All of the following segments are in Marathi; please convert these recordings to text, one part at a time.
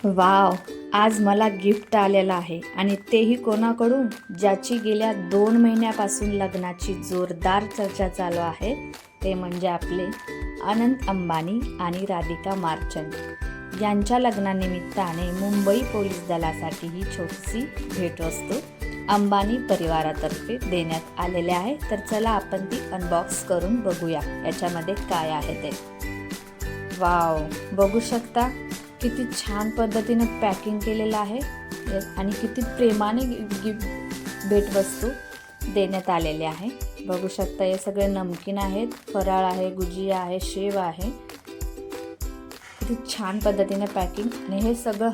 वाव, आज मला गिफ्ट आलेलं आहे आणि तेही कोणाकडून, ज्याची गेल्या 2 महिन्यापासून लग्नाची जोरदार चर्चा चालू आहे. ते म्हणजे आपले अनंत अंबानी आणि राधिका मार्चंट यांच्या लग्नानिमित्ताने मुंबई पोलीस दलासाठी ही छोटीशी भेटवस्तू अंबानी परिवारातर्फे देण्यात आलेले आहे. तर चला आपण ती अनबॉक्स करून बघूया याच्यामध्ये काय आहे ते. वाव, बघू शकता किती छान पद्धतीने पॅकिंग केलेलं आहे आणि किती प्रेमाने भेटवस्तू देण्यात आलेले आहे. बघू शकता हे सगळे नमकीन आहेत, फराळ आहे, गुजिया आहे, शेव आहे. किती छान पद्धतीने पॅकिंग. आणि हे सगळं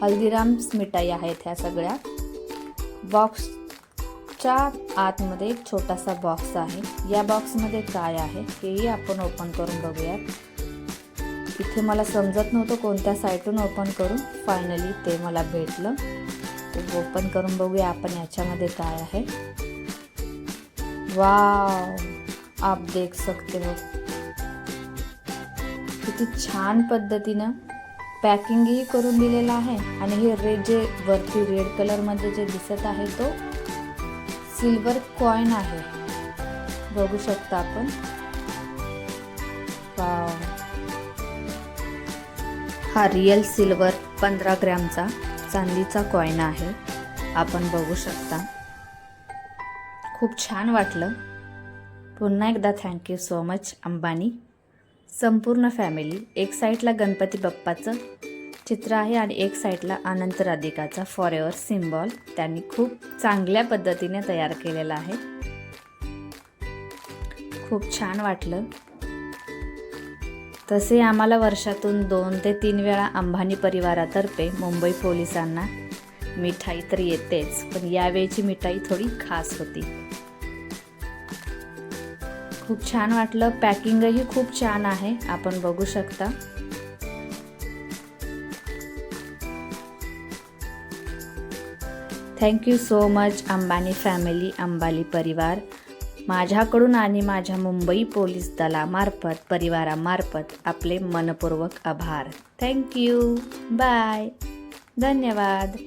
हल्दीराम्स मिठाई आहेत ह्या सगळ्या. बॉक्सच्या आतमध्ये एक छोटासा बॉक्स आहे. या बॉक्समध्ये काय आहे हेही आपण ओपन करून बघूयात. इथे मला समजत नव्हतं कोणत्या साईटून ओपन करून, फायनली ते मला भेटलं. ओपन करून बघूया आपण याच्यामध्ये काय आहे. वाव, आप देख सकते हो किती छान पद्धतीनं पॅकिंगही करून दिलेलं आहे. आणि हे जे वरती रेड कलरमध्ये जे दिसत आहे तो सिल्वर कॉइन आहे. बघू शकता आपण. वाव, हा रियल सिल्वर 15 ग्रॅमचा चांदीचा कॉइन आहे. आपण बघू शकता. खूप छान वाटलं. पुन्हा एकदा थँक्यू सो मच अंबानी. संपूर्ण फॅमिली, एक साईडला गणपती बाप्पाचं चित्र आहे आणि एक साईडला अनंत राधिकाचा फॉरएव्हर सिम्बॉल त्यांनी खूप चांगल्या पद्धतीने तयार केलेला आहे. खूप छान वाटलं. तसे आम्हाला वर्षातून 2 ते 3 वेळा अंबानी परिवारातर्फे मुंबई पोलिसांना मिठाई तर येतेच, पण यावेळची मिठाई थोडी खास होती. खूप छान वाटलं. पॅकिंगही खूप छान आहे, आपण बघू शकता. Thank you so much Ambani family, Ambani परिवार. माझ्याकडून आणि माझ्या मुंबई पोलीस दलामार्फत, परिवारामार्फत आपले मनपूर्वक आभार. थँक्यू. बाय. धन्यवाद.